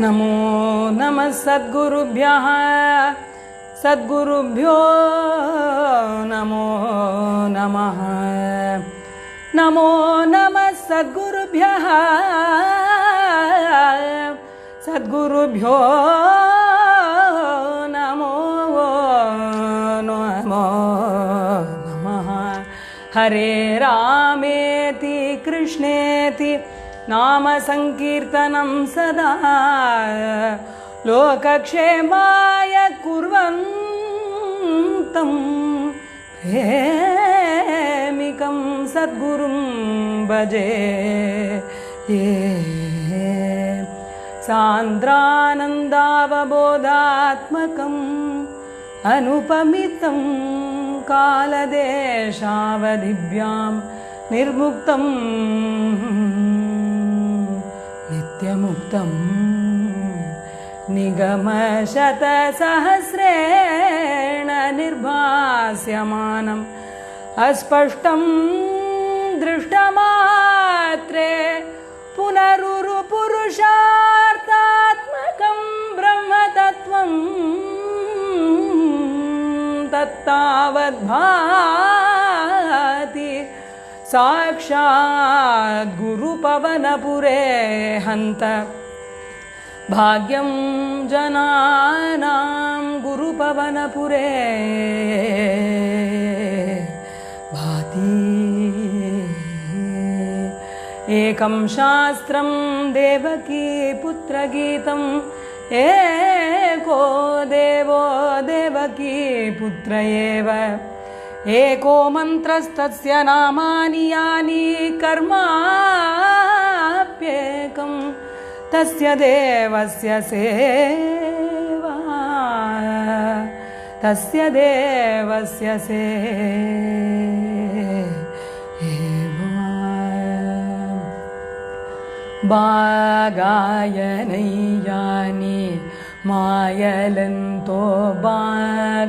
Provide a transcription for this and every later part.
नमो नमः सद्गुरुभ्यः सद्गुरुभ्यो नमो नमः नमो नमः सद्गुरुभ्यः सद्गुरुभ्यो नमो नमः हरे रामेति कृष्णेति नाम संकीर्तनं सदा लोकक्षेमाय कुर्वन्तं प्रेमिकं सद्गुरुं भजे सान्द्रानन्दावबोधात्मकम् अनुपमितं कालदेशावधिभ्यां निर्मुक्तं नित्यमुक्तं निगमशतसहस्रेण निर्भास्यमानम् अस्पष्टं दृष्टमात्रे पुनरुरुपुरुषार्थात्मकं ब्रह्मतत्त्वं तत्तावद्भाति साक्षात् गुरुपवनपुरे हन्त भाग्यं जनानां गुरुपवनपुरे भाति एकं शास्त्रं देवकी पुत्रगीतं एको देवो देवकी पुत्र एव एको मन्त्रस्तस्य नामानि यानि कर्माप्येकं तस्य देवस्य सेवा तस्य देवस्य सेवा बागायनैयानि मायलन्तो बागायनैयानि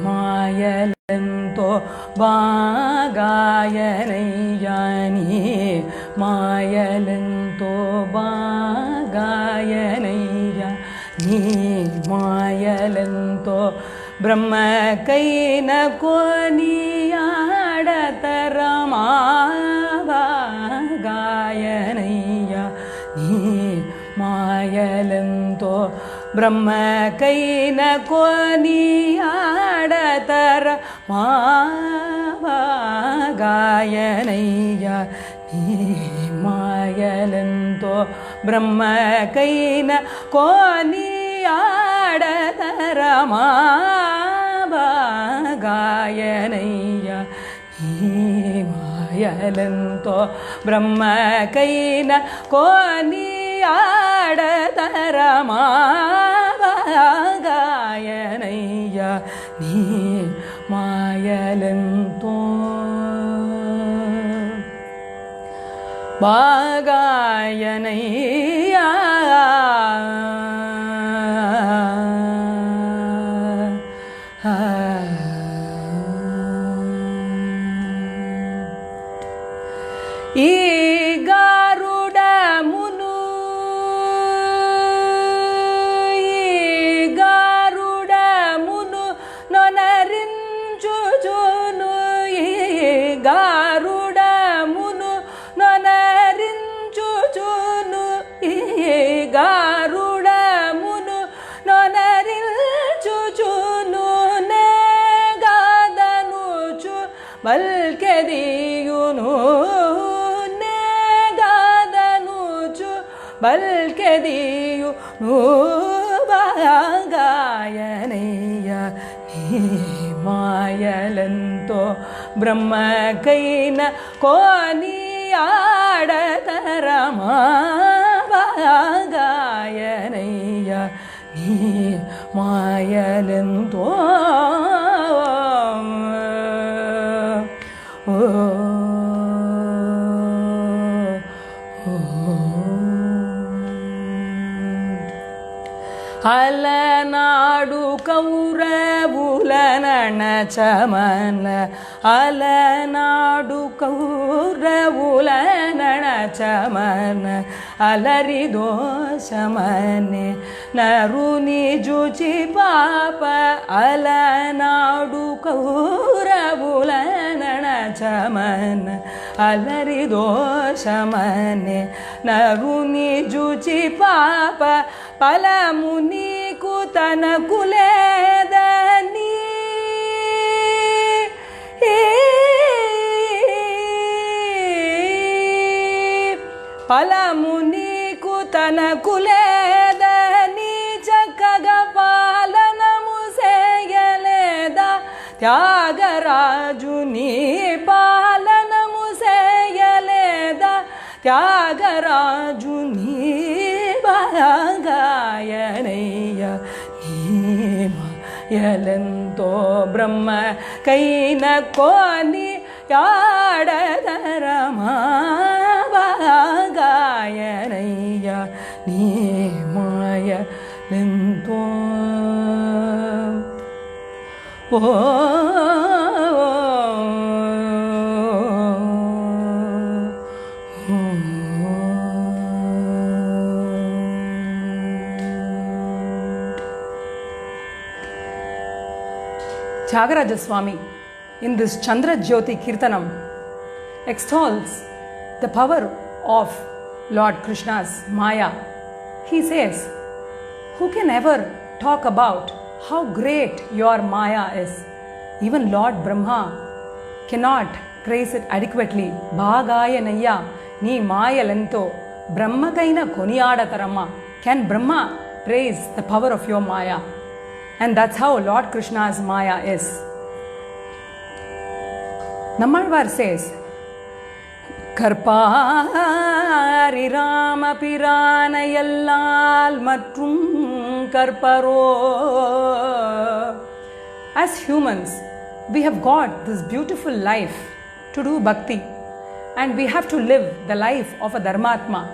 मायलन्तो बागायनैयानि मायलन्तो बागायनैयानि मायलन्तो ब्रह्मकैनकोनियाडतरमागायनैयानि मायलन्तो ब्रह्मकैनकोनियाडतरमागायनैयानि मायलन्तो ब्रह्मकैनकोनियाडतरमागायनैयानि मायलन्तो ब्रह्मकैनकोनियाडतरमागायनैयानि मायलन्तो बागायनैया ಈ ಗಾರುಡಮುನು ನೊನರಿಂಚುಚುನು ಈ ಗಾರುಡಮುನು ನೊನರಿಂಚುಚುನು ಈ ಗಾರುಡಮುನು ನೊನರಿಂಚುಚುನು ನೇಗಾದನುಚು ಬಲ್ಕೆದಿಯುನು ಬಲ್ಕೆದಿಯುನು ಬಾಗಾಯನೈಯಾನಿ ಮಾಯಲಂತೋ ಬ್ರಹ್ಮಕೈನಕೋನಿಯಾಡತರಮಾಗಾಯನೈಯಾನಿ ಮಾಯಲಂತೋ ಅಲನಾಡು ಕೌರವುಲ ನಣಚಮನ ಅಲನಾಡು ಕೌರವುಲ ನಣಚಮನ अलरि दोषमने नरुनि जुचि पाप अलनाडु कौरवुल नणचमन अलरि दोषमने नरुनि जुचि पाप फलमुनि कुतन कुलेदनी फलमुनि कुतन कुलेदनी चक्कग पालनमु सेयलेद त्यागराजुनि पालनमु सेयलेद त्यागराजुनि गायनय्य नीमयलंतो ब्रह्म कैन कोनि याडदरमा गायनय्य नीमयलंतो ओ Tyagaraja Swami in this Chandra Jyoti Kirtanam extols the power of Lord Krishna's Maya. He says, who can ever talk about how great your Maya is? Even Lord Brahma cannot praise it adequately. Bhagayanaya ni Mayalento Brahma kaina koniyadatarama. Can Brahma praise the power of your Maya? And that's how Lord Krishna's Maya is. Nammalvar says, Karpari Rama Pirana Yallal Matrum Karparo. As humans, we have got this beautiful life to do bhakti, and we have to live the life of a Dharmatma.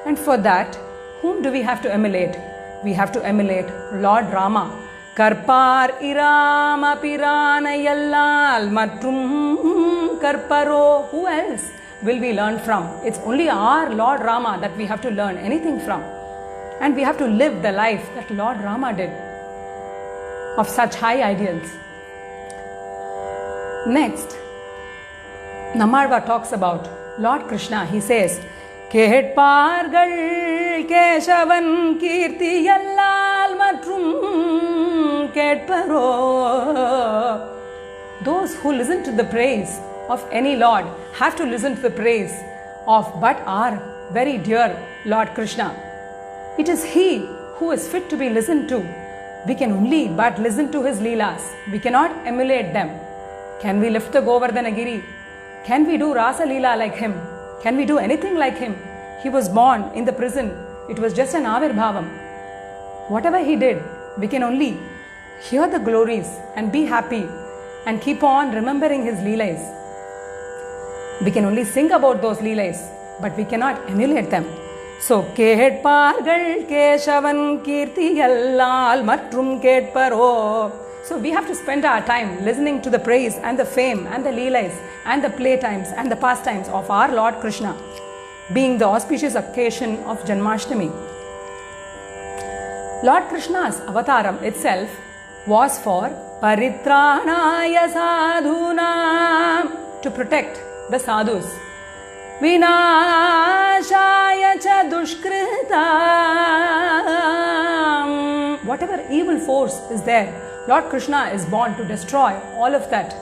And for that, whom do we have to emulate? We have to emulate Lord Rama. Karpar Irama Pirana Yallal Matrum Karparo. Who else will we learn from? It's only our Lord Rama that we have to learn anything from. And we have to live the life that Lord Rama did, of such high ideals. Next, Nammalvar talks about Lord Krishna. He says, Ketpargal Keshavan Kirti Yallal Matrum Ketparo. Those who listen to the praise of any Lord have to listen to the praise of but our very dear Lord Krishna. It is He who is fit to be listened to. We can only but listen to His Leelas. We cannot emulate them. Can we lift the Govardhanagiri? Can we do Rasa Leela like Him? Can we do anything like Him? He was born in the prison. It was just an Avirbhavam. Whatever He did, we can only hear the glories and be happy and keep on remembering His Leelas. We can only sing about those Leelas, but we cannot emulate them. So, Ketpargal Keshavan Kirti Yallal Matrum Ketparo. So, we have to spend our time listening to the praise and the fame and the Leelas and the playtimes and the pastimes of our Lord Krishna, being the auspicious occasion of Janmashtami. Lord Krishna's avataram itself was for Paritranaya Sadhunam, to protect the sadhus. Vinashaya cha dushkritam. Whatever evil force is there, Lord Krishna is born to destroy all of that.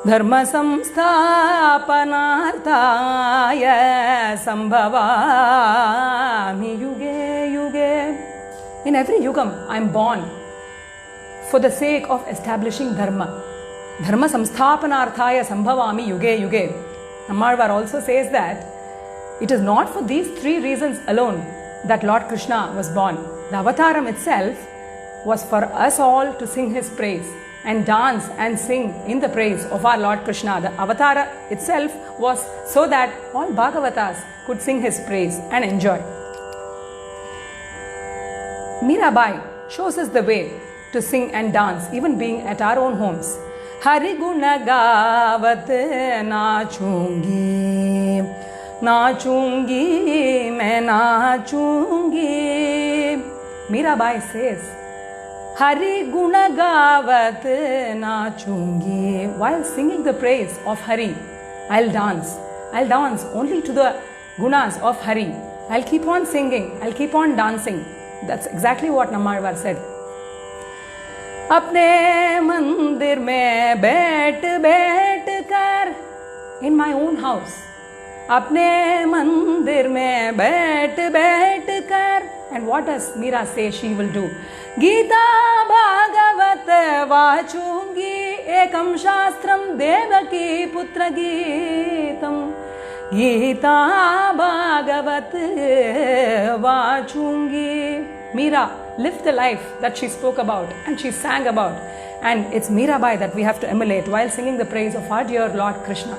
Dharma samsthapanarthaya sambhavami yuge yuge. In every yugam, I am born for the sake of establishing dharma. Dharma samsthapanarthaya sambhavami yuge yuge. Nammalvar also says that it is not for these three reasons alone that Lord Krishna was born. The avataram itself was for us all to sing His praise and dance and sing in the praise of our Lord Krishna. The avatara itself was so that all Bhagavatas could sing His praise and enjoy. Mirabai shows us the way to sing and dance, even being at our own homes. Hari guna gavat nachungi नाचूंगी मैं नाचूंगी. Mirabai says, Hari guna gavat nachungi. While singing the praise of Hari, I'll dance. I'll dance only to the gunas of Hari. I'll keep on singing. I'll keep on dancing. That's exactly what Nammalvar said. अपने मंदिर में बैठ बैठ कर, in my own house, अपने मंदिर में बैठ बैठ कर. And what does Meera say she will do? Gita Bhagavat वाचूंगी, एकम शास्त्रम देवकी पुत्र GITAM. Gita Bhagavat वाचूंगी. Meera lived the life that she spoke about and she sang about, and it's Mirabai that we have to emulate while singing the praise of our dear Lord Krishna.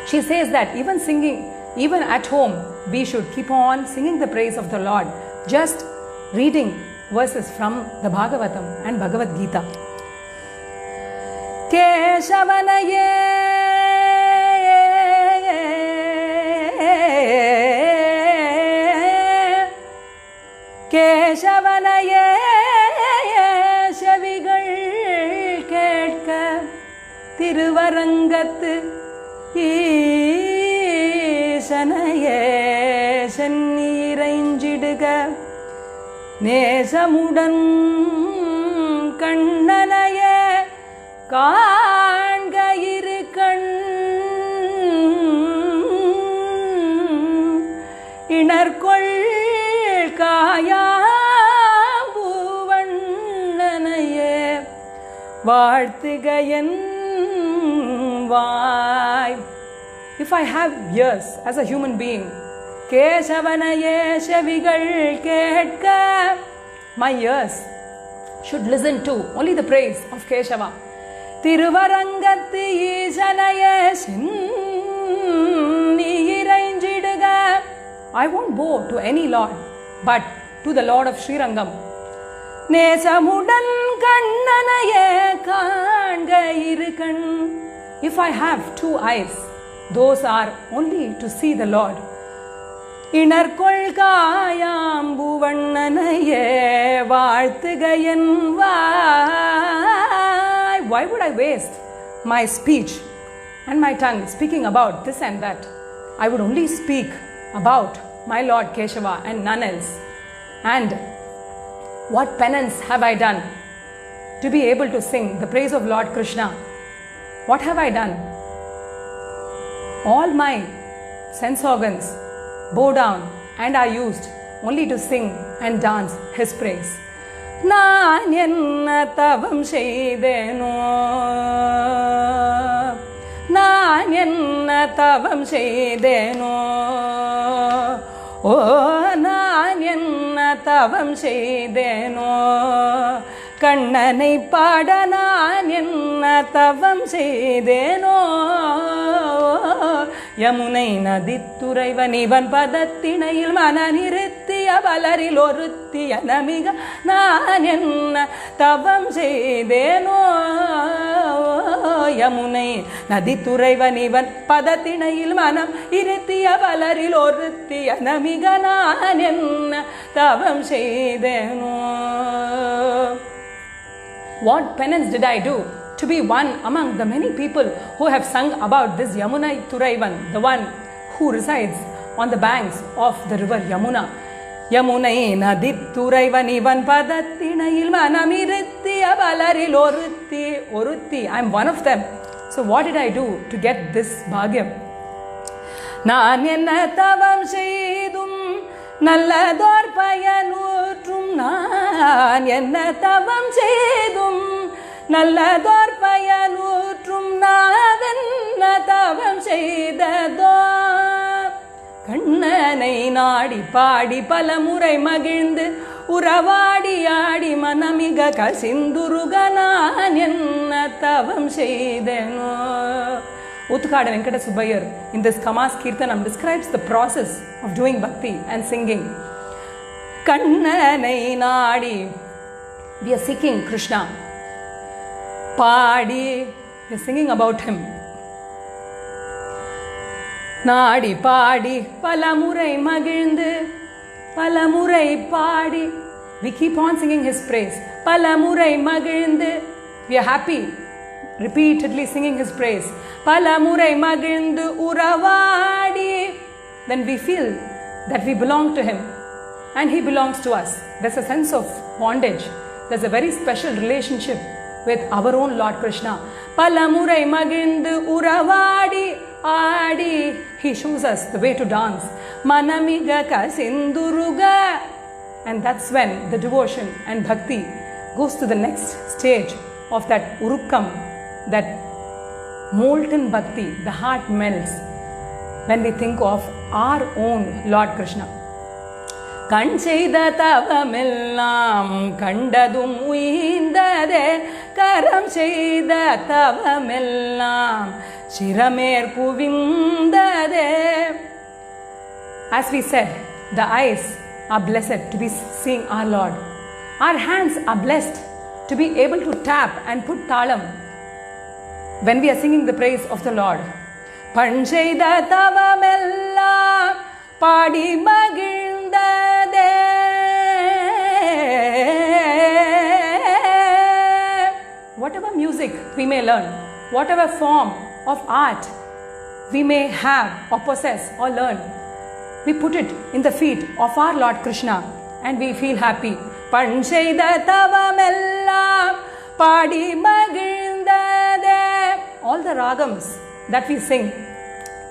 She says that even singing, even at home, we should keep on singing the praise of the Lord, just reading verses from the Bhagavatam and Bhagavad Gita. Keshavanaye Keshavanaye செவிகள் கேட்க திருவரங்கத்து ஈசனையே சென்னீரைஞ்சிடுக நேசமுடன் கண்ணனையே காண்க இரு கண் இணர்கொள் காயாம்பூவண்ணனையே வாழ்த்துக என் வாய். If I have ears as a human being, Keshavanaye செவிகள் கேட்க, my ears should listen to only the praise of Keshava. திருவரங்கத்து ஈசனையே சென்னீரைஞ்சிடுக. I won't bow to any lord but to the Lord of Srirangam. நேசமுடன் கண்ணனையே காண்க இரு கண். If I have two eyes, those are only to see the Lord. இணர்கொள் காயாம்புவண்ணனையே வாழ்த்துக N why. Why would I waste my speech and my tongue speaking about this and that? I would only speak about my Lord Keshava and none else. And what penance have I done to be able to sing the praise of Lord Krishna? What have I done? All my sense organs bow down and are used only to sing and dance His praise. நான் என்ன தவம் செய்தேனோ, நான் என்ன தவம் செய்தேனோ, ஓ நான் என்ன தவம் செய்தேனோ, கண்ணனை பாட நான் என்ன தவம் செய்தேனோ, யமுனை நதித்துறைவன் இவன் பதத்திணையில் மன நிறுத்திய வளரில் ஒருத்திய நமிக நான் என்ன தவம் செய்தேனோ, யமுனை நதித்துறைவன் இவன் பதத்திணையில் மனம் இருத்திய வளரில் ஒருத்திய நமிக நான் என்ன தவம் செய்தேனோ. What penance did I do to be one among the many people who have sung about this Yamuna Turaivan, the one who resides on the banks of the river Yamuna? Yamunai Nadit Turaivan Ivan Padatinail Manamiritthi Abalaril Orutti. I am one of them. So what did I do to get this bhagyam? Naan enna tavam seydum நல்லதோர் பயனூற்றும், நான் என்ன தவம் செய்தும் நல்லதோர் பயனூற்றும், நாவென்ன தவம் செய்ததோ, கண்ணனை நாடி பாடி பல முறை மகிழ்ந்து உறவாடி ஆடி மனமிக கசிந்துருக நான் என்ன தவம் செய்தேனோ. Utkada Venkata Subbayar in this Kamas Kirtanam describes the process of doing bhakti and singing. Kannanai Nadi, we are seeking Krishna. Padi, we are singing about Him. நாடி பாடி பலமுறை மகிழ்ந்து பலமுறை பாடி. We keep on singing His praise. பலமுறை மகிழ்ந்து. We are happy, repeatedly singing His praise. பலமுறை மகிழ்ந்து உறவாடி. Then we feel that we belong to Him and He belongs to us. There's a sense of bondage. There's a very special relationship with our own Lord Krishna. பலமுறை மகிழ்ந்து உறவாடி ஆடி. He shows us the way to dance. மனமிக கசிந்துருக. And that's when the devotion and bhakti goes to the next stage of that urukkam, that molten bhakti. The heart melts when we think of our own Lord Krishna. கண் செய்த தவமெல்லாம் கண்டதும் உய்ந்ததே, கரம் செய்த தவமெல்லாம் சிரமேற் குவிந்ததே. As we said, the eyes are blessed to be seeing our Lord. Our hands are blessed to be able to tap and put talam when we are singing the praise of the Lord. பண் செய்த தவமெல்லாம் பாடி மகிழ்ந்ததே. Whatever music we may learn, whatever form of art we may have or possess or learn, we put it in the feet of our Lord Krishna and we feel happy. பண் செய்த தவமெல்லாம் பாடி மகிழ்ந்ததே. All the ragams that we sing,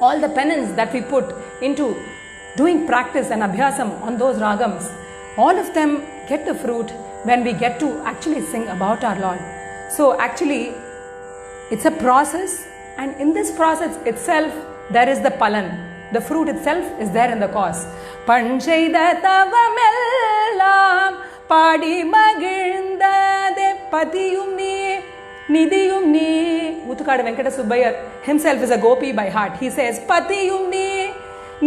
all the penance that we put into doing practice and abhyasam on those ragams, all of them get the fruit when we get to actually sing about our Lord. So actually it's a process, and in this process itself there is the palan. The fruit itself is there in the cause. பண் செய்த தவமெல்லாம் பாடி மகிழ்ந்ததே. பதியும் நீ நிதியும் நீ. Muthukadu Venkata Subbayar himself is a gopi by heart. He says, Patiyum ni,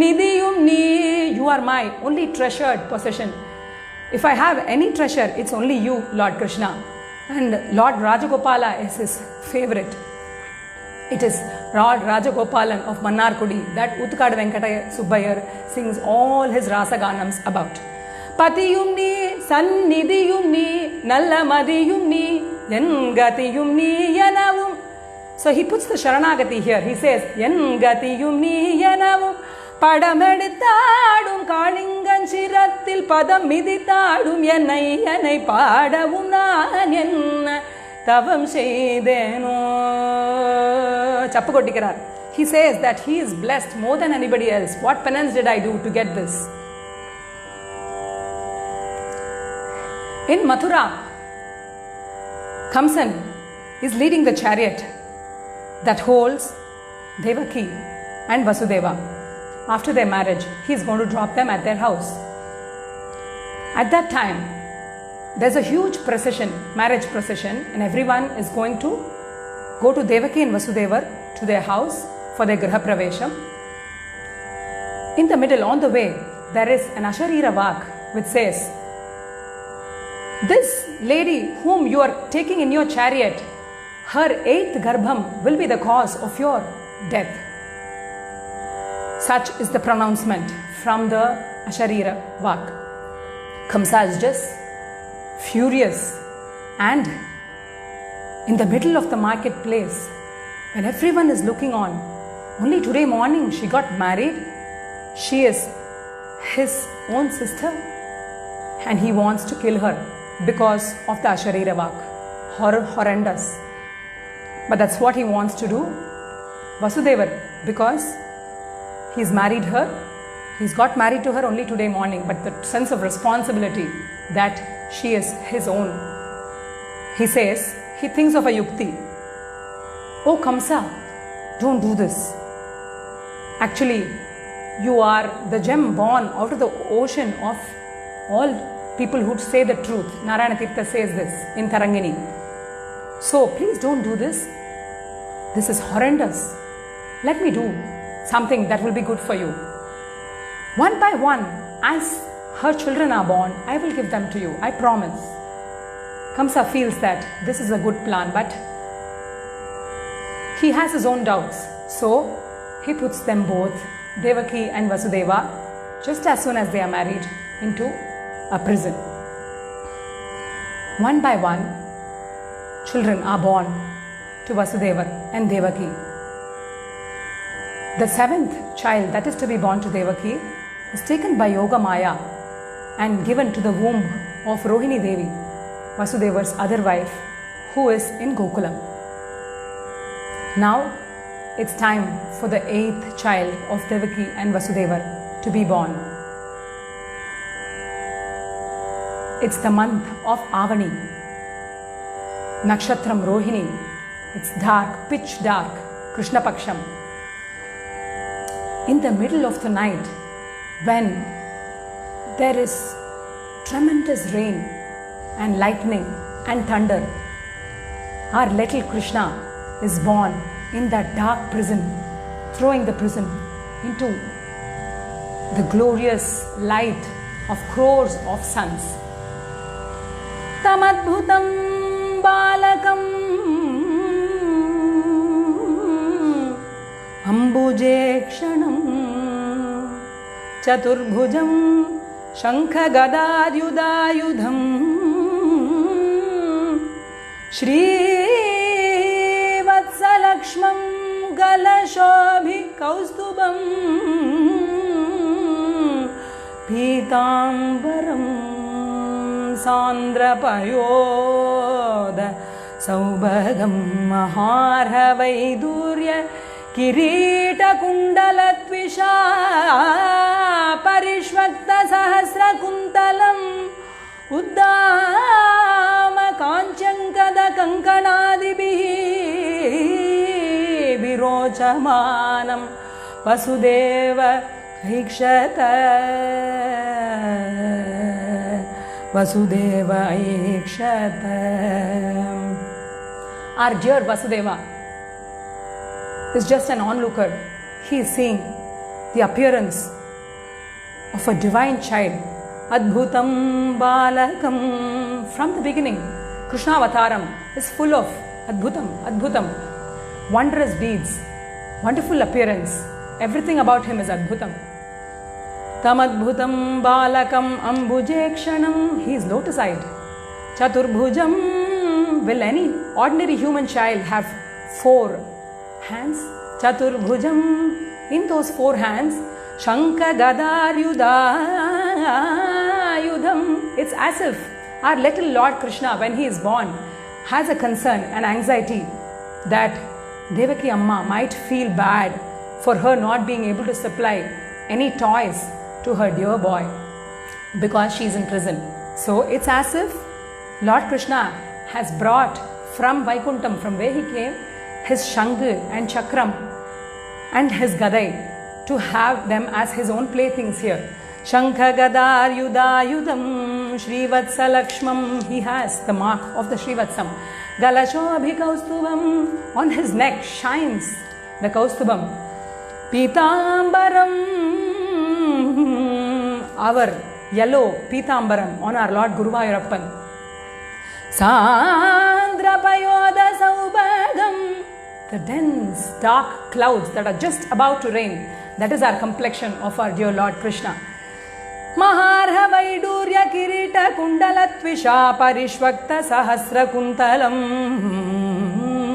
nidiyum ni. You are my only treasured possession. If I have any treasure, it's only you, Lord Krishna. And Lord Rajagopala is his favorite. It is Lord Rajagopalan of Mannarkudi that Muthukadu Venkata Subbayar sings all his rasaganams about. Patiyum ni, sannidiyum ni, nalla madiyum ni, yengatiyum ni yanavum. So he puts the Sharanagati here. He says, yengatiyum ni yanavum. படமெடுத்தாடும் காளிங்கஞ்சிரத்தில் பதம் மிதித்தாடும் என்னை என்னை பாடவும் நான் என்ன தவம் செய்தேனோ. சப்பு கொட்டிக்கிறார். He says that he is blessed more than anybody else. What penance did I do to get this? In Mathura, Kamsan is leading the chariot that holds Devaki and Vasudeva. After their marriage, he is going to drop them at their house. At that time, there's a huge procession, marriage procession, and everyone is going to go to Devaki and Vasudeva to their house for their Griha Pravesham. In the middle, on the way, there is an Asharira Vak which says, this lady whom you are taking in your chariot, her 8th Garbham will be the cause of your death. Such is the pronouncement from the Asharira Vak. Kamsa is just furious, and in the middle of the marketplace, when everyone is looking on, only today morning she got married. She is his own sister and he wants to kill her because of the Asharira Vak. Horrendous. But that's what he wants to do. Vasudeva, because he's married her, he's got married to her only today morning, but the sense of responsibility that she is his own. He says, he thinks of a yukti. Oh Kamsa, don't do this. Actually, you are the gem born out of the ocean of all people who say the truth. Narayana Tirtha says this in Tarangini. So please don't do this. This is horrendous. Let me do something that will be good for you. One by one, as her children are born, I will give them to you. I promise. Kamsa feels that this is a good plan, but he has his own doubts. So he puts them both Devaki and Vasudeva, just as soon as they are married, into a prison. One by one, children are born to Vasudeva and Devaki. The seventh child that is to be born to Devaki is taken by Yoga Maya and given to the womb of Rohini Devi, Vasudeva's other wife, who is in Gokulam. Now it's time for the eighth child of Devaki and Vasudeva to be born. It's the month of Avani, Nakshatram Rohini. It's dark, pitch dark, Krishna Paksham. In the middle of the night, when there is tremendous rain and lightning and thunder, our little Krishna is born in that dark prison, throwing the prison into the glorious light of crores of suns. Tamadbhutam balakam Ambujekshanam Chaturbhujam Shankhagadayudayudham Shri Vatsalakshmam Galashobhi Kaustubam Pitambaram Sandrapayoda Saubhagam Maharavaidurya Kirita Kundala Tvisha Parishvakta Sahasra Kuntalam Uddama Kanchankada Kankanadibihi Virochamanam Vasudeva Ikshata Vasudeva Ikshata. Our dear Vasudeva is just an onlooker. He is seeing the appearance of a divine child. Adbhutam Balakam. From the beginning, Krishna Avataram is full of Adbhutam, wondrous deeds, wonderful appearance. Everything about him is Adbhutam. Tamadbhutam Balakam Ambujekshanam. He is lotus-eyed. Chaturbhujam. Will any ordinary human child have 4 hands? Chaturbhujam. In those 4 hands, Shankha Gadar Yudayudham. It's as if our little Lord Krishna, when he is born, has a concern and anxiety that Devaki Amma might feel bad for her not being able to supply any toys to her dear boy because she is in prison. So it's as if Lord Krishna has brought from Vaikuntham, from where he came, his Shangha and Chakram and his Gadai to have them as his own playthings here. Shankha Gadar Yudayudam Shri Vatsalakshmam. He has the mark of the Srivatsam. Galashobhi Kaustubam. On his neck shines the Kaustubam. Pitambaram. Our yellow Pitambaram on our Lord Guruvayurappan. Sandrapayoda Saubhagam. The dense dark clouds that are just about to rain, that is our complexion of our dear Lord Krishna. Maharha Vaidurya Kirita Kundalatvisha Parishvakta Sahasra Kuntalam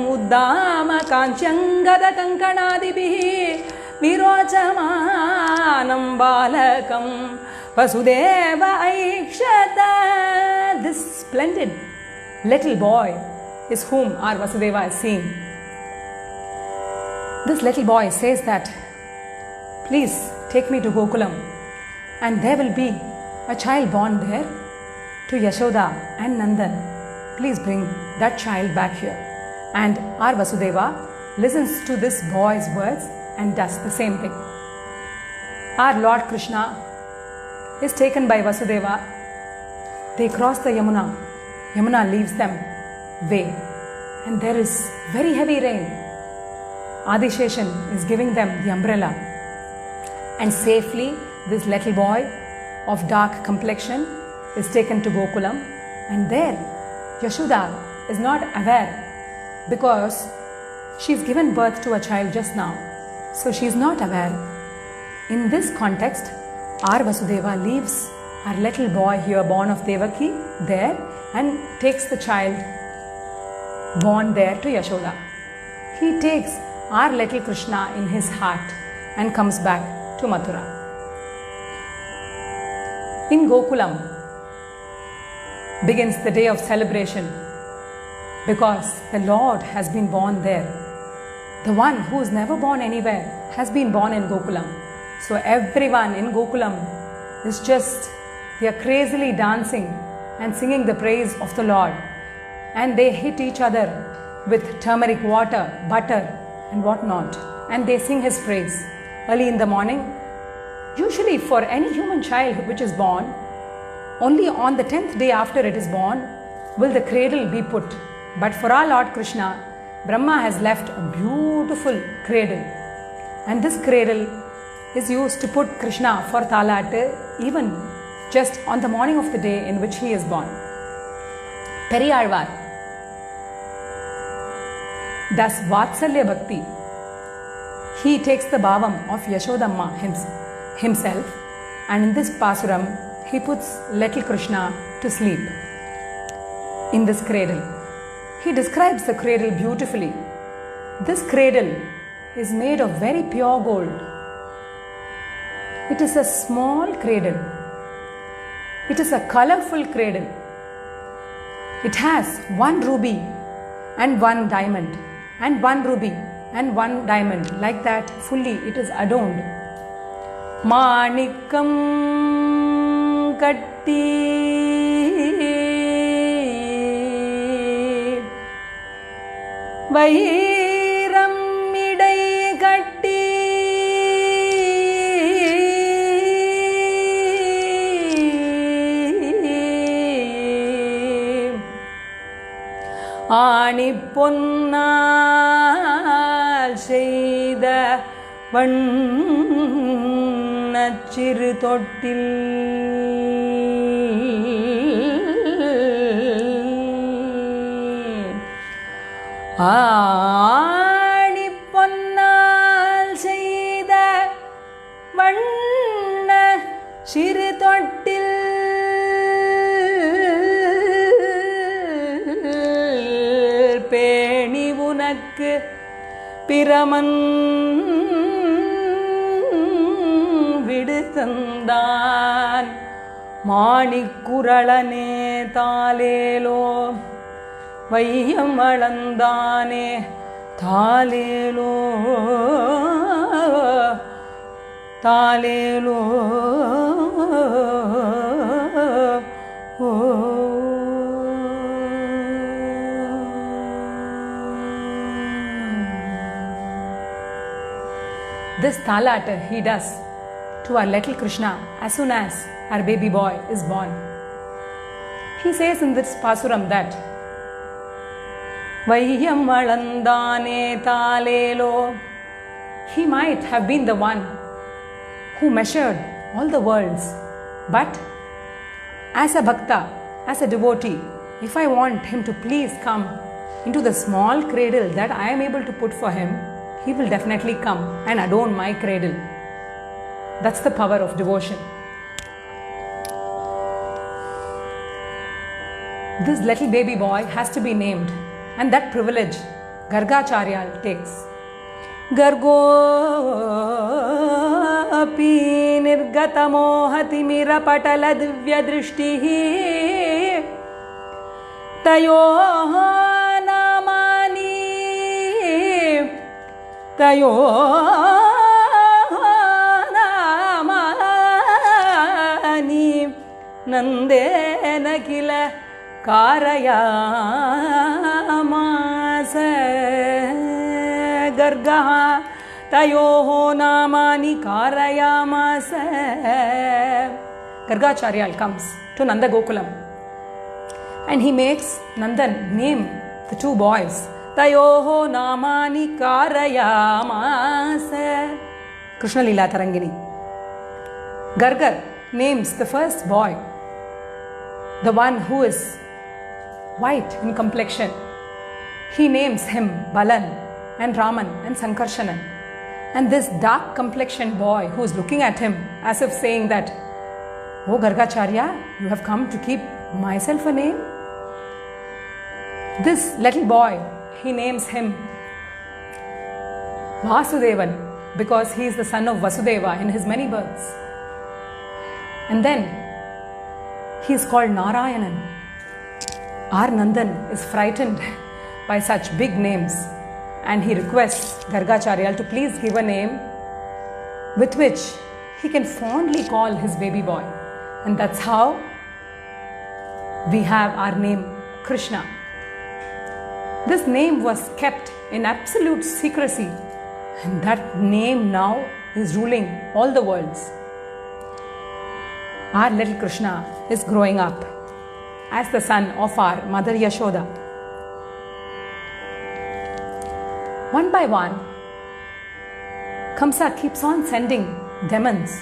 Uddama Kanchangada Kankanadibihi Virochamanam Balakam Vasudeva Aikshata. This splendid little boy is whom our Vasudeva is seeing. This little boy says that, please take me to Gokulam, and there will be a child born there to Yashoda and Nandan. Please bring that child back here. And our Vasudeva listens to this boy's words and does the same thing. Our Lord Krishna is taken by Vasudeva. They cross the Yamuna. Yamuna leaves them way, and there is very heavy rain. Adisheshan is giving them the umbrella, and safely this little boy of dark complexion is taken to Gokulam, and there Yashoda is not aware because she is given birth to a child just now, so she is not aware In this context, our Vasudeva leaves our little boy here born of Devaki there and takes the child born there to Yashoda. He takes our little Krishna in his heart and comes back to Mathura. In Gokulam begins the day of celebration because the Lord has been born there. The one who is never born anywhere has been born in Gokulam. So everyone in Gokulam is they are crazily dancing and singing the praise of the Lord. And they hit each other with turmeric water, butter and whatnot. And they sing his praise early in the morning. Usually for any human child which is born, only on the 10th day after it is born will the cradle be put. But for our Lord Krishna, Brahma has left a beautiful cradle. And this cradle is used to put Krishna for Talat even just on the morning of the day in which he is born. Periyalvar does Vatsalya Bhakti. He takes the bhavam of Yashodamma himself, and in this Pasuram he puts little Krishna to sleep in this cradle. He describes the cradle beautifully. This cradle is made of very pure gold. It is a small cradle. It is a colorful cradle. It has one ruby and one diamond, and one ruby and one diamond. Like that, fully it is adorned. Manikam katti Vairam idai katti Ani ponnal seida வண்ணச்சிறு தொட்டில் ஆணி பொன்னால் செய்த வண்ண சிறு தொட்டில் பேணி உனக்கு பிரமன் விடுதந்தான் மாணிக்குரளனே தாலேலோ வையம் அளந்தானே தாலேலோ தாலேலோ This talat he does to our little Krishna as soon as our baby boy is born. He says in this Pasuram that Vayyam alandane talelo. He might have been the one who measured all the worlds, but as a bhakta, as a devotee, if I want him to please come into the small cradle that I am able to put for him, he will definitely come and adorn my cradle. That's the power of devotion. This little baby boy has to be named, and that privilege Gargacharya takes. Gargo api nirgata mohati mira patala divya drishtihi tayo namani tayo Nandena kila karayamasa gargaha tayoho namani karayamasa. Gargacharya comes to Nanda Gokulam and he makes Nandan name the two boys. Tayoho namani karayamasa. Krishna Leela Tarangini. Gargar names the first boy, the one who is white in complexion. He names him Balan and Raman and Sankarshanan. And this dark complexioned boy who is looking at him as if saying that, "Oh Gargacharya, you have come to keep myself a name?" This little boy, he names him Vasudevan because he is the son of Vasudeva in his many births. And then he is called Narayanan. Our Nandan is frightened by such big names and he requests Gargacharya to please give a name with which he can fondly call his baby boy. And that's how we have our name Krishna. This name was kept in absolute secrecy, and that name now is ruling all the worlds. Our little Krishna is growing up as the son of our mother Yashoda. One by one, Kamsa keeps on sending demons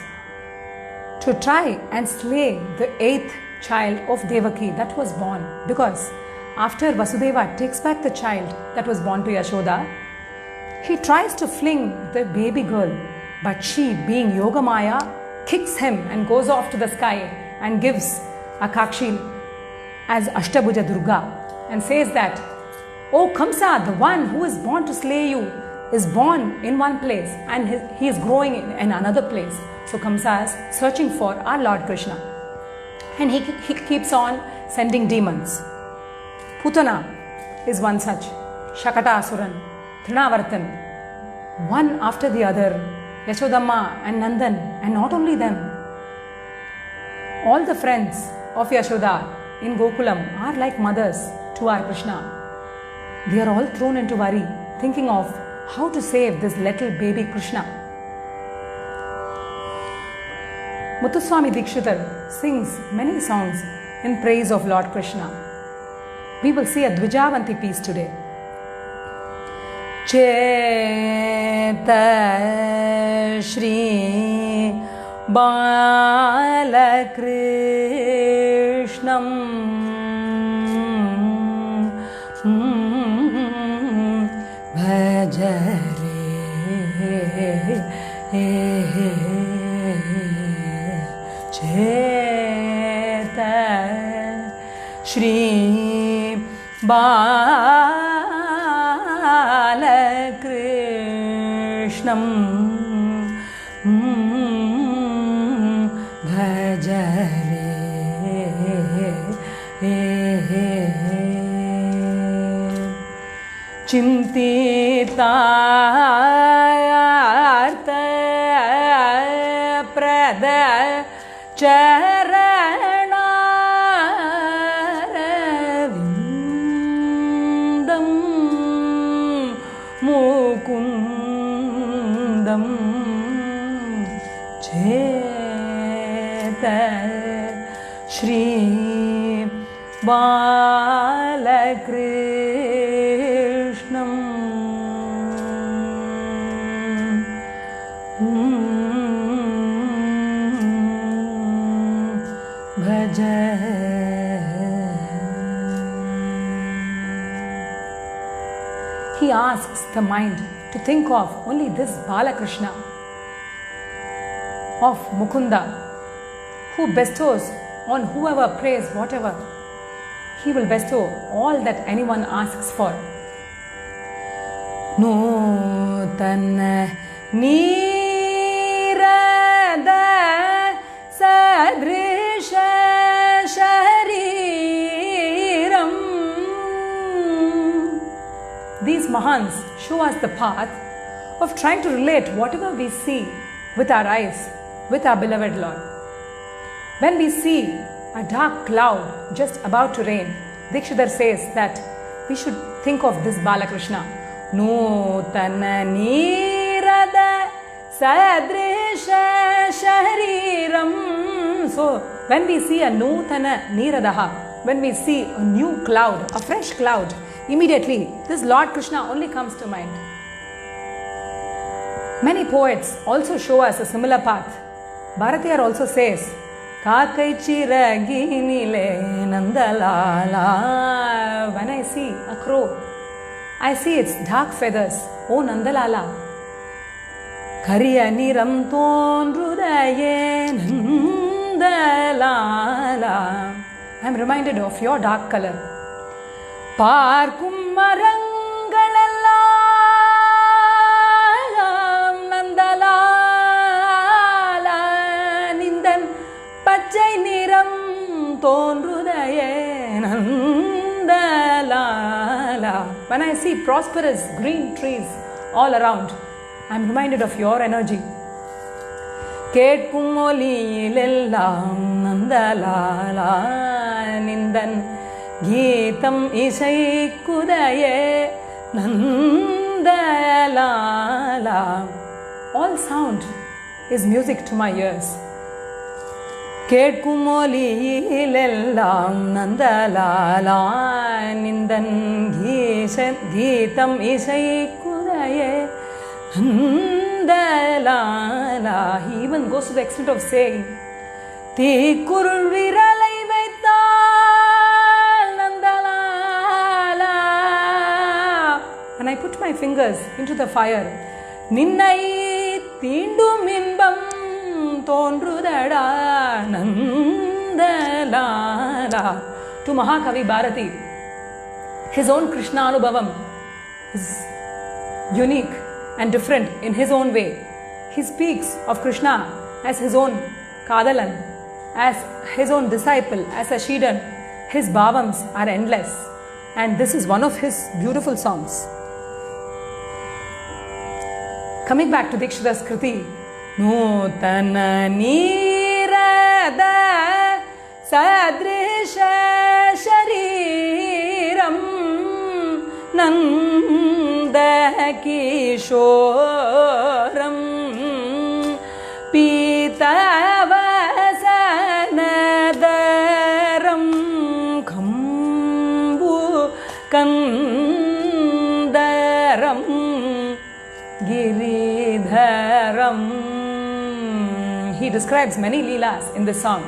to try and slay the 8th child of Devaki that was born, because after Vasudeva takes back the child that was born to Yashoda, he tries to fling the baby girl, but she, being Yogamaya, kicks him and goes off to the sky and gives a Kakshi as Ashtabhuja Durga and says that, "Oh Kamsa, the one who is born to slay you is born in one place and he is growing in another place." So Kamsa is searching for our Lord Krishna, and he keeps on sending demons. Putana is one such, Shakata Asuran, Trinavartan, one after the other, Yashodamma and Nandan, and not only them. All the friends of Yashoda in Gokulam are like mothers to our Krishna. They are all thrown into worry, thinking of how to save this little baby Krishna. Muthuswami Dikshitar sings many songs in praise of Lord Krishna. We will see a Dvijavanti piece today. Cheta Shri Balakrishnam Bhajare Cheta Shri Balakrishnam Bhajare Chintitartha Prada Charanarvindam Mukundam Cheta Shri Balakrishnam He asks the mind to think of only this Balakrishna of Mukunda, who bestows on whoever prays whatever. He will bestow all that anyone asks for. Nutana Nirada Sadrisha Shariram. These Mahans show us the path of trying to relate whatever we see with our eyes with our beloved Lord. When we see a dark cloud just about to rain, Dikshitar says that we should think of this Balakrishna. Nutana Nirada Sadrisha Shariram. So, when we see a Nutana Niradaha, when we see a new cloud, a fresh cloud, immediately this Lord Krishna only comes to mind. Many poets also show us a similar path. Bharatiyar also says, Kakai chiraginile Nandalala. When I see a crow, I see its dark feathers. Oh Nandalala. கரிய நிறம் தோன்றுதையே Nandalala. I am reminded of your dark color. பார்க்கும் மரங்களெல்லாம் நந்தலாலா நிந்தன் பச்சை நிறம் தோன்றுதையே Nandalala. When I see prosperous green trees all around, I am reminded of your energy. கேட்கும் ஒலியிலெல்லாம் நந்தலாலா நிந்தன் கீதம் இசைக்குதையே Nandalala. All sound is music to my ears. கேட்கும் ஒலியிலெல்லாம் நந்தலாலா நிந்தன் கீதம் இசைக்குதையே Nandalala. He even goes to the extent of saying, தீக்குருள் விரலை வைத்தால் Nandalala, and I put my fingers into the fire, நின்னை தீண்டும் இன்பம் தோன்றுதடா Nandalala. To Mahakavi Bharati, his own Krishna Anubhavam is unique and different in his own way. He speaks of Krishna as his own Kadalan, as his own disciple, as a Shidan. His bhavams are endless, and this is one of his beautiful songs. Coming back to Dikshita's Kriti, Nutana Nirada Sadrisha Shariram Kishoram Pitavasanadaram Kambu Kandaram Giridharam. He describes many leelas in this song.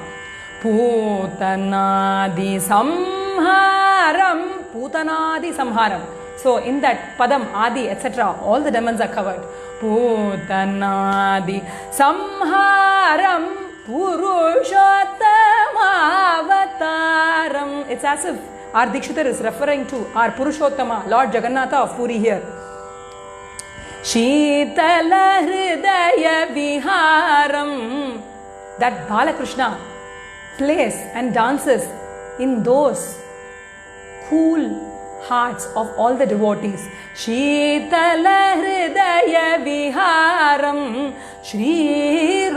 Putanadi Samharam. Putanadi Samharam. So in that Padam, Adi, etc., all the demons are covered. Putanadi Samharam Purushottamavataram. It's as if our Dikshita is referring to our Purushottama, Lord Jagannatha of Puri here. Shitala Hridaya Viharam. That Balakrishna plays and dances in those cool hearts of all the devotees. Shitala Hridaya Viharam Shri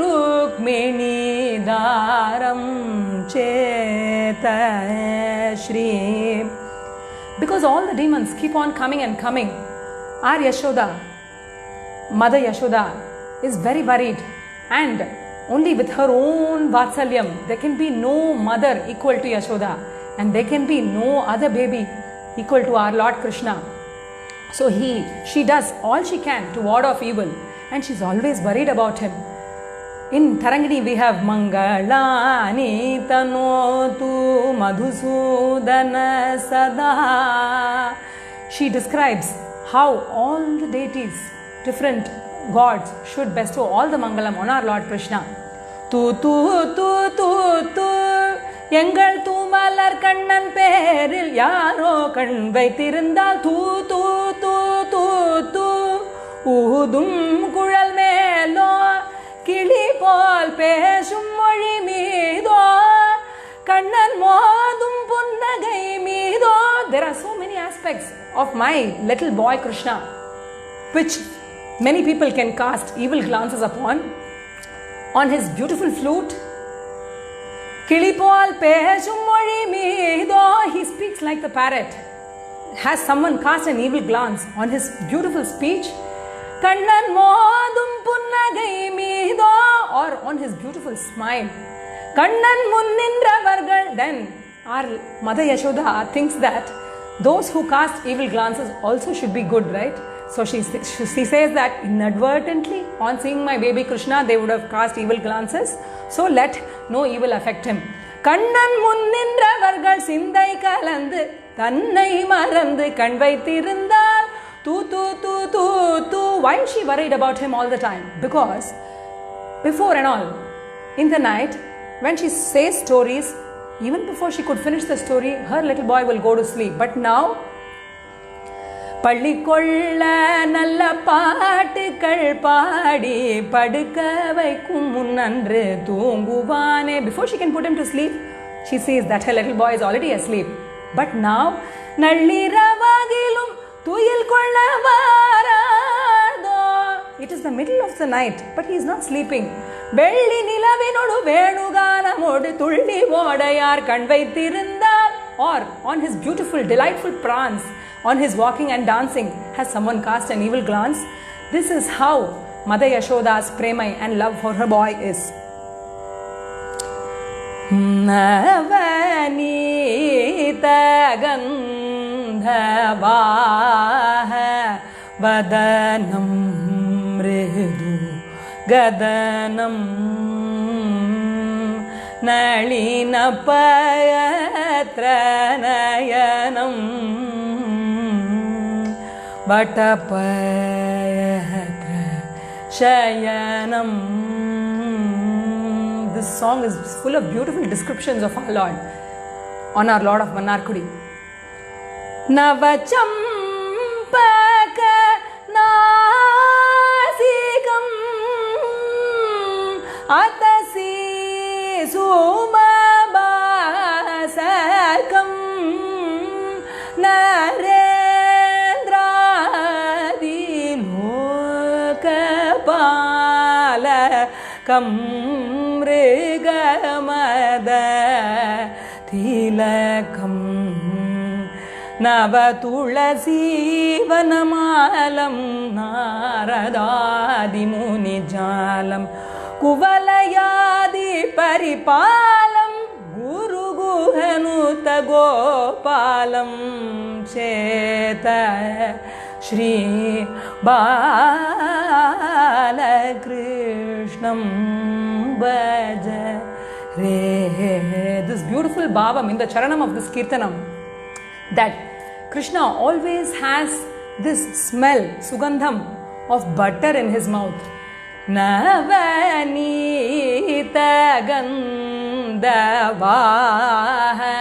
Rukmini Daram Cheta Shri. Because all the demons keep on coming and coming, our Yashoda, Mother Yashoda, is very worried, and only with her own Vatsalyam, there can be no mother equal to Yashoda, and there can be no other baby equal to our Lord Krishna. So she does all she can to ward off evil, and she's always worried about him. In Tarangini we have Mangalani Tanotu Madhusudana Sada. She describes how all the deities, different gods, should bestow all the Mangalam on our Lord Krishna. Tu tu tu tu tu எங்கள் தூமலர் கண்ணன் பேரில் யாரோ கண் வைத்திருந்தால் தூ தூ தூ தூ தூ ஊதும் குழல் மேலோ கிளி போல் பேசும் மொழி மீதோ கண்ணன் மோதும் புன்னகை மீதோ. There are so many aspects of my little boy Krishna which many people can cast evil glances upon. On his beautiful flute, Kilipol pesum mozhi meedo, he speaks like the parrot. Has someone cast an evil glance on his beautiful speech? Kannan modum punnagai meedo, or on his beautiful smile. Kannan munnindravargal. Then our Mother Yashoda thinks that those who cast evil glances also should be good, right? So she says that inadvertently, on seeing my baby Krishna, they would have cast evil glances. So let no evil affect him. Kannan munnindravargal sindai kalandu tannai marandu kan vaithirundal Why is she worried about him all the time? Because before and all, in the night, when she says stories, even before she could finish the story, her little boy will go to sleep. But now, பள்ளிக்கொள்ள நல்ல பாட்டுக்கள் பாடி படுக்க வைக்கும் முன்னன்று தூங்குவானே. Before she can put him to sleep, she sees that her little boy is already asleep. But now, நள்ளிரவாகிலும் துயில் கொள்ள வாராதோ. It is the middle of the night, but he is not sleeping. வெள்ளி நிலவினோடு வேணுகானமோடு துள்ளி ஓடையார் கண் வைத்திருந்தார். Or on his beautiful, delightful prance, on his walking and dancing, has someone cast an evil glance? This is how Mother Yashoda's premai and love for her boy is. Navanita gandhavaha vadanam mridu gadanam nalina payatra nayanam vatapayatra shayanam. This song is full of beautiful descriptions of our Lord, on our Lord of Mannarkudi. Navachampaka nasikam atasi sumabasakam narendradilohkapalakam mrigamada tilakam navatulasivanamalam naradadimunijalam kuvalayadi paripalam guruguhanuta gopalam cheta Shri Balakrishnam Bhaja Re. This beautiful bhavam in the charanam of this kirtanam, that Krishna always has this smell, sugandham of butter in his mouth. Navanita gandhavaha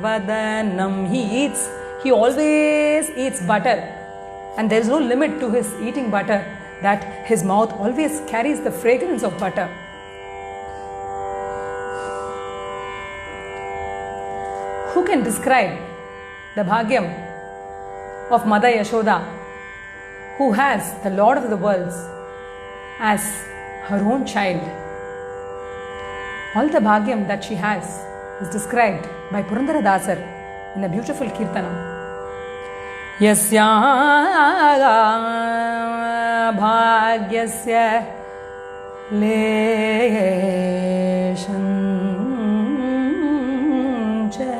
vadanam. He always eats butter, and there is no limit to his eating butter, that his mouth always carries the fragrance of butter. Who can describe the bhagyam of Mother Yashoda, who has the Lord of the worlds as her own child? All the bhagyam that she has is described by Purandara Dasar in a beautiful kirtanam. Yasya bhagyasya leshancha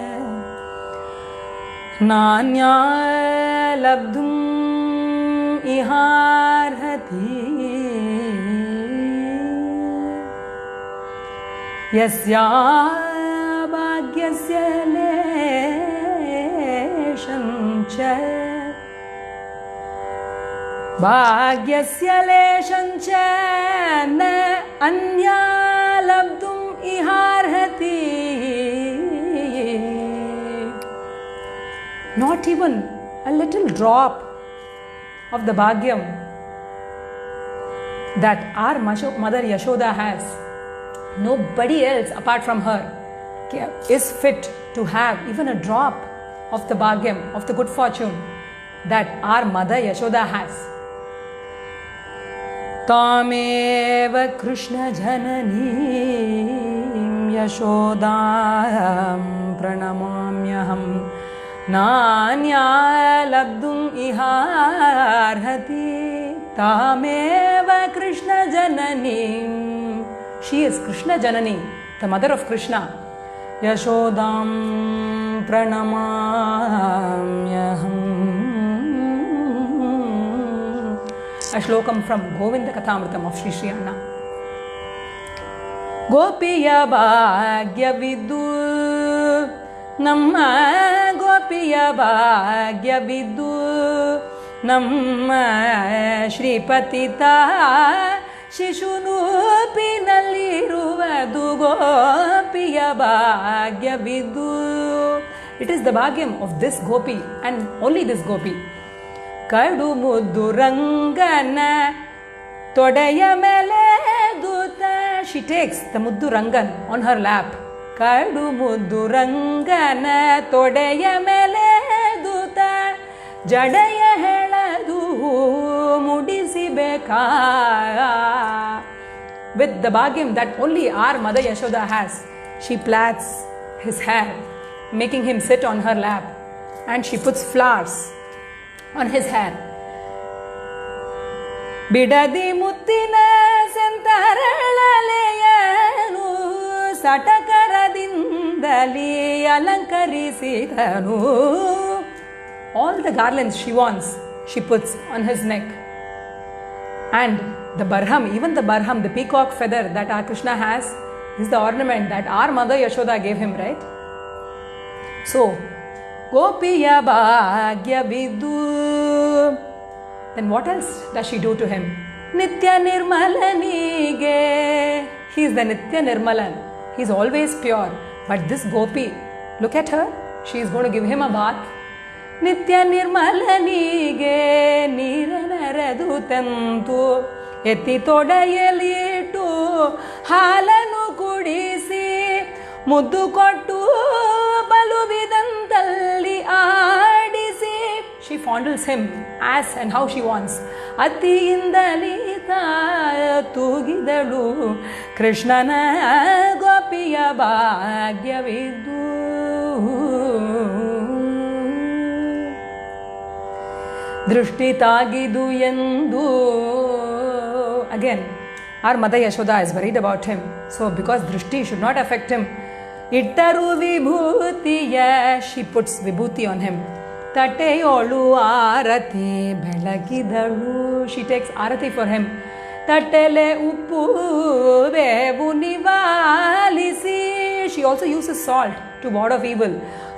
nanya labdhum iharhati. Yasya bhagyasya leshancha bhagyasya leshancha na anya labdhum iharhati. Not even a little drop of the bhagyam that our Mother Yashoda has, nobody else apart from her is fit to have even a drop of the bhagyam, of the good fortune that our Mother Yashoda has. Tameva Krishna Jananim Yashodam Pranamamyaham Nanya Labdum Iharhati. Tameva Krishna Jananim. She is Krishna Janani, the mother of Krishna. Yashodam Pranamamyaham. A shlokam from Govinda Kathamritam of Sri Sri Anna. Gopiya Bhagya Vidu Namma Gopiya Bhagya Vidu ನಮ್ಮ ಶ್ರೀಪತಿತ ಶಿಶುನೂಪಿನಲ್ಲಿರುವುದು ಗೋಪಿಯ ಭಾಗ್ಯವಿದು. It is the bhagyam of this gopi and only this gopi. ಕಡು ಮುದ್ದು ರಂಗನ ತೊಡೆಯ ಮೇಲೆ ದೂತ. She takes the muddu rangan on her lap. ಕಡು ಮುದ್ದು ರಂಗನ ತೊಡೆಯ ಮೇಲೆ ದೂತ ಜಡೆಯ ಹೇಳದು ಮುಡಿಸಿಬೇಕಾ. With the bhagyam that only our mother Yashoda has, she plats his hair, making him sit on her lap, and she puts flowers on his hair. Bidadi ಮುತ್ತಿನ ಸೆಂತರಳೆಯನು ಸಟಕರದಿಂದಲೇ ಅಲಂಕರಿಸಿದನು. All the garlands she wants, she puts on his neck. And the barham, even the barham, the peacock feather that our Krishna has, is the ornament that our mother Yashoda gave him, right? So, Gopiya Bhagyavidu. Then what else does she do to him? Nitya Nirmalanige. He is the Nitya Nirmalan. He is always pure. But this Gopi, look at her. She is going to give him a bath. ನಿತ್ಯ ನಿರ್ಮಲನಿಗೆ ನೀರನರದು ತಂತು ಎತ್ತಿ ತೊಡೆಯಲಿಟ್ಟು ಹಾಲನ್ನು ಕುಡಿಸಿ ಮುದ್ದು ಕೊಟ್ಟು ಬಲುವಿದಂತಲ್ಲಿ ಆಡಿಸಿ. She fondles him as and how she wants. ಅತಿಯಿಂದಲೇ ತೂಗಿದಳು ಕೃಷ್ಣನ ಗೋಪಿಯ ಭಾಗ್ಯವಿದು. ದೃಷ್ಟಿ ತಾಗಿದು ಎಂದು. Again, our mother Yashoda is worried about him. So because drishti should not affect him, ಇಟ್ಟರು ವಿಭೂತಿಯ, she puts vibhuti on him. ತಟ್ಟೆಯೋಳು Aarti ಬೆಳಗಿದಳು. She takes Aarti for him. ತಟ್ಟೆಲೆ ಉಪ್ಪು ಬೇವು ನಿವಾಲಿಸಿ. She also uses salt to ward off evil.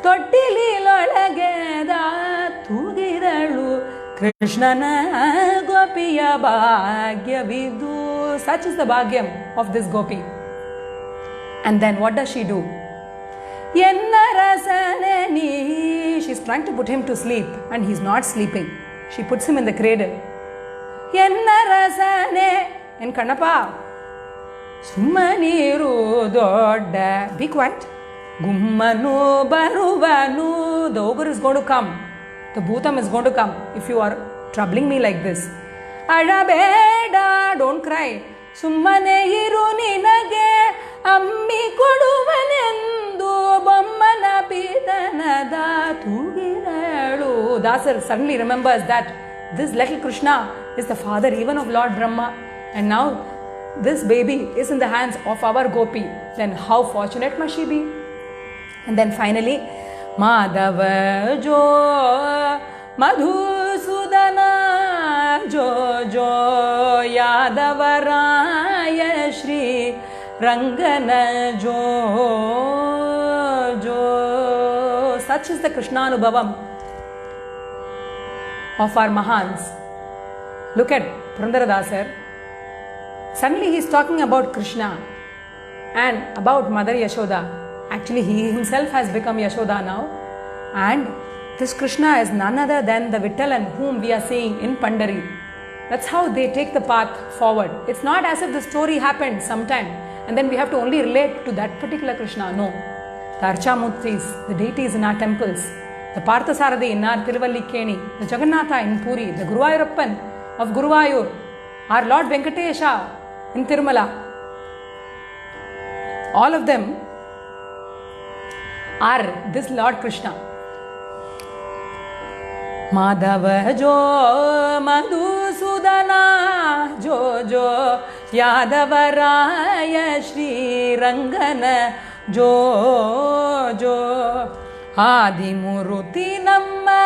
ತೊಟ್ಟಿಲೊಳಗೆದ ತೂಗಿದಳು ಕೃಷ್ಣನ ಗೋಪಿಯ ಭಾಗ್ಯವಿದು. Such is the bhagyam of this gopi. And then what does she do? Enna rasanani. She's trying to put him to sleep and he's not sleeping. She puts him in the cradle. Enna rasane. En kannappa. ಸುಮ್ಮನಿರು ದೊಡ್ಡ. Be quiet. ಗುಮ್ಮನು ಬರುವನು. The ogre is going to come. The bhutam is going to come if you are troubling me like this. ಅಳಬೇಡ, don't cry. ಸುಮ್ಮನೆ ಇರು, ನಿನಗೆ ಅಮ್ಮಿ ಕೊಡುವನೆಂದು ಬೊಮ್ಮನ ಪೀತನದ ತೂಗಿದಳು. Dasar suddenly remembers that this little Krishna is the father even of Lord Brahma, and now this baby is in the hands of our gopi. Then how fortunate must she be? And then finally, Madhava jo Madhusudana jo jo Yadavaraya Shri Rangana jo jo. Such is the Krishnanubhavam of our Mahans. Look at Purandaradasar. Suddenly he is talking about Krishna and about Mother Yashoda. Actually, he himself has become Yashoda now, and this Krishna is none other than the Vittalan whom we are seeing in Pandari. That's how they take the path forward. It's not as if the story happened sometime and then we have to only relate to that particular Krishna. No. The Archamurtis, the deities in our temples, the Parthasarathi in our Tiruvallikeni, the Jagannatha in Puri, the Guruvayurappan of Guruvayur, our Lord Venkatesha in Tirumala. All of them are this Lord Krishna. Madhava jo Madhusudana jo jo Yadavaraya Shri Rangana jo jo Adimuruti Namma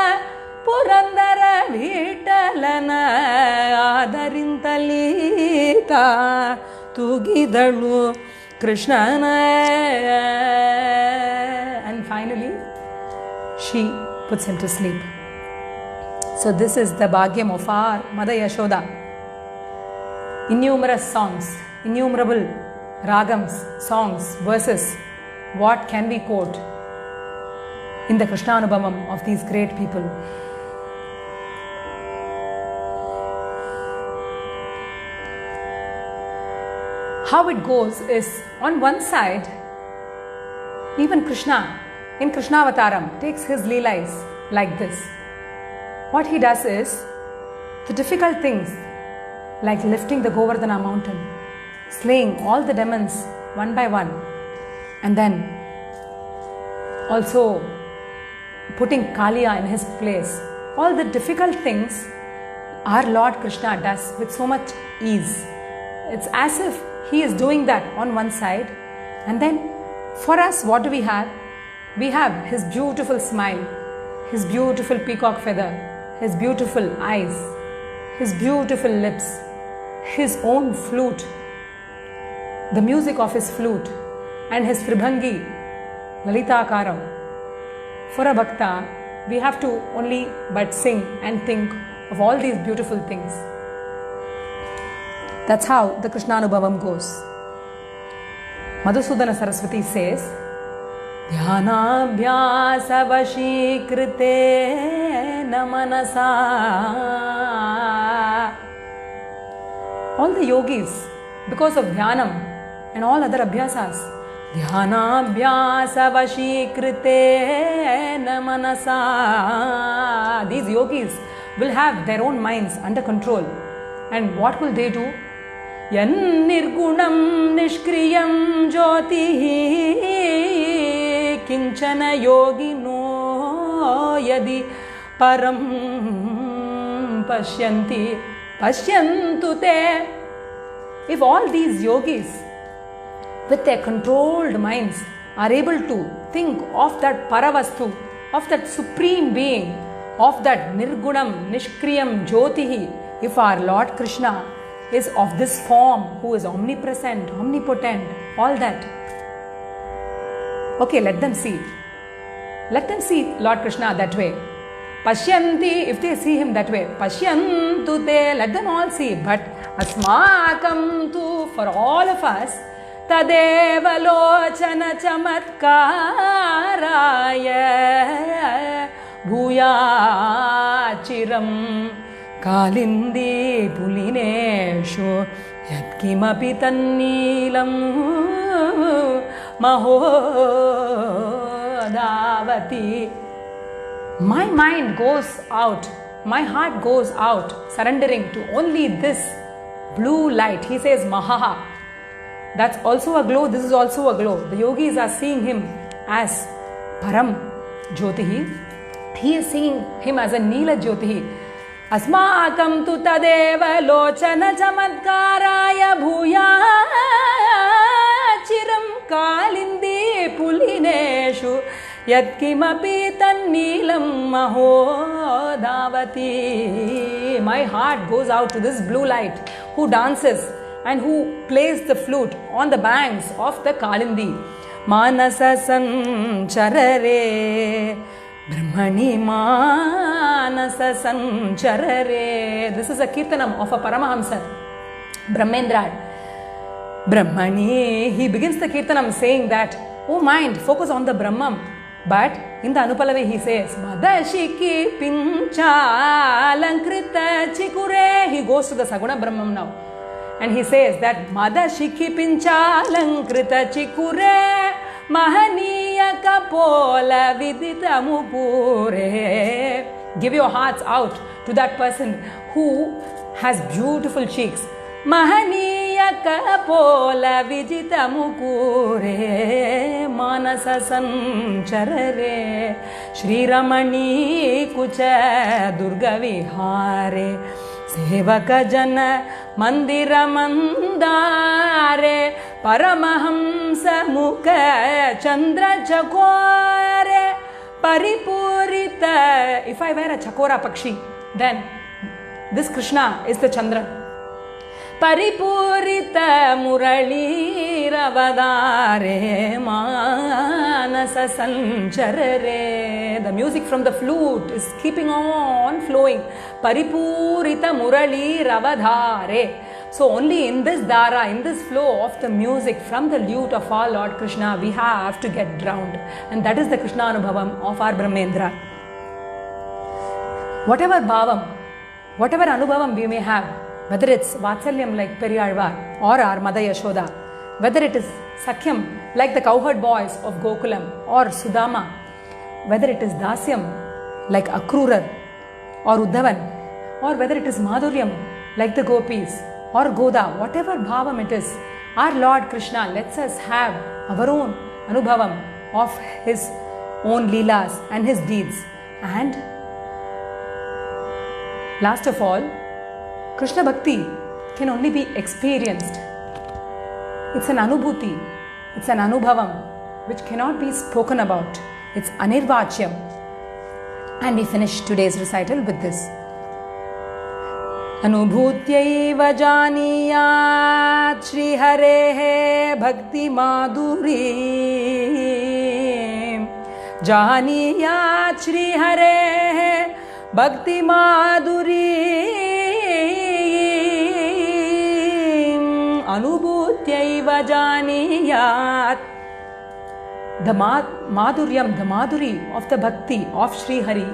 Purandara Vittalana Adarintalita Tugidalu Krishnana. And finally, she puts him to sleep. So this is the Bhagyam of our Mother Yashoda. Innumerable songs, innumerable ragams, songs, verses. What can we quote in the Krishnanubhavam of these great people? How it goes is, on one side, even Krishna in Krishnavataram takes his leelas like this. What he does is, the difficult things like lifting the Govardhana mountain, slaying all the demons one by one, and then also putting Kaliya in his place. All the difficult things our Lord Krishna does with so much ease. It's as if he is doing that on one side, and then for us, what do we have? We have his beautiful smile, his beautiful peacock feather, his beautiful eyes, his beautiful lips, his own flute, the music of his flute, and his Tribhangi, Lalitakaram. For a bhakta, we have to only but sing and think of all these beautiful things. That's how the Krishnanubhavam goes. Madhusudana Saraswati says, Dhyanabhyasa vashikrite namanasa. All the yogis, because of dhyanam and all other abhyasas, Dhyanabhyasa vashikrite namanasa. These yogis will have their own minds under control. And what will they do? Yan nirgunam nishkriyam jyotihi kinchana yogino yadi param pashyanti pashyantu te. If all these yogis with their controlled minds are able to think of that paravastu, of that supreme being, of that nirgunam nishkriyam jyotihi, if our Lord Krishna is of this form, who is omnipresent, omnipotent, all that. Okay, let them see. Let them see Lord Krishna that way. Pashyanti, if they see him that way, Pashyantu te, let them all see. But asmakam tu, for all of us, Tadeva lochana chamatkaraya bhuya chiram Kalindi pulineshu yatkimapi tannilam mahodavati. My mind goes out, my heart goes out, surrendering to only this blue light. He says Mahaha. That's also a glow, this is also a glow. The yogis are seeing him as Param Jyotihi. He is seeing him as a Neela Jyotihi. Asmakam tu tadeva lochana chamatkaraya bhuya chiram kalindi pulineshu yatkimapi tannilam mahodavati. My heart goes out to this blue light who dances and who plays the flute on the banks of the Kalindi. Manasa sancharare Brahmani manasa sancharare. This is a kirtanam of a Paramahamsa, Brahmendra. Brahmani, he begins the kirtanam saying that, oh mind, focus on the Brahman. But in the Anupalavi he says, Madashiki pincha lankrita chikure. He goes to the Saguna Brahman now. And he says that Madashiki pincha lankrita chikure Mahaniya kapola vidita mupure. Give your hearts out to that person who has beautiful cheeks. Mahaniya kapola vidita mupure manasa sancharare Shri Ramani kucha durga vihare Sevaka jana mandira mandare Paramahamsa mukha chandra chakore paripurita. If I were a chakora pakshi, then this Krishna is the Chandra. Paripurita Muralirabadare Manasa Sancharare. The music from the flute is keeping on flowing. Paripurita Muralirabadare. So only in this dhara, in this flow of the music from the lute of our Lord Krishna, we have to get drowned. And that is the Krishna Anubhavam of our Brahmendra. Whatever bhavam, whatever Anubhavam we may have, whether it's Vatsalyam like Periyalvar or our Mother Yashoda, whether it is Sakhyam like the cowherd boys of Gokulam or Sudama, whether it is Dasyam like Akrurar or Uddhavan, or whether it is Madhuryam like the gopis, or Goda, whatever bhavam it is, our Lord Krishna lets us have our own anubhavam of His own leelas and His deeds. And last of all, Krishna Bhakti can only be experienced. It's an anubhuti, it's an anubhavam which cannot be spoken about. It's anirvachyam. And we finish today's recital with this. अनुभूत्यैव जानीयात् श्रीहरेः भक्ति माधुरी जानीयात् श्रीहरेः भक्ति माधुरी अनुभूत्यैव जानीयात्. The madhuryam, the madhuri of the bhakti of Sri Hari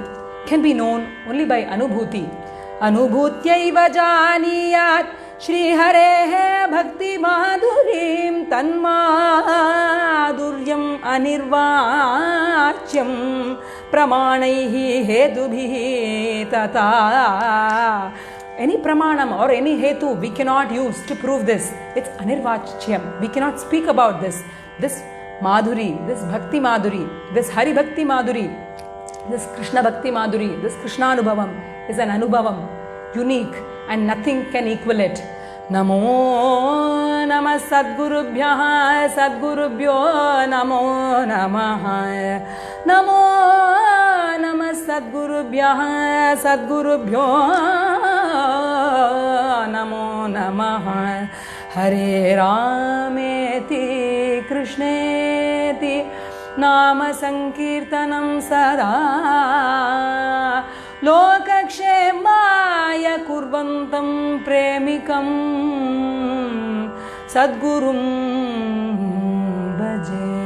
can be known only by anubhuti. अनुभूत्यैव जानीयात् श्रीहरेः भक्ति माधुरीं तन्माधुर्यम् अनिर्वाच्यं प्रमाणैः हेतुभिः तथा. Any pramanam or any hetu we cannot use to prove this. It's anirvachyam. We cannot speak about this. This madhuri, this bhakti madhuri, this hari bhakti madhuri, this Krishna bhakti madhuri, this Krishna anubhavam is an anubhavam, unique, and nothing can equal it. Namo Namah Sadgurubhyah Sadgurubhyo Namo Namah. Namo Namah Sadgurubhyah Sadgurubhyo Namo Namah. Hare Rameti Krishneti Nama Sankirtanam Sada Lokakshemaya Kurvantam Premikam Sadgurum Bhaje.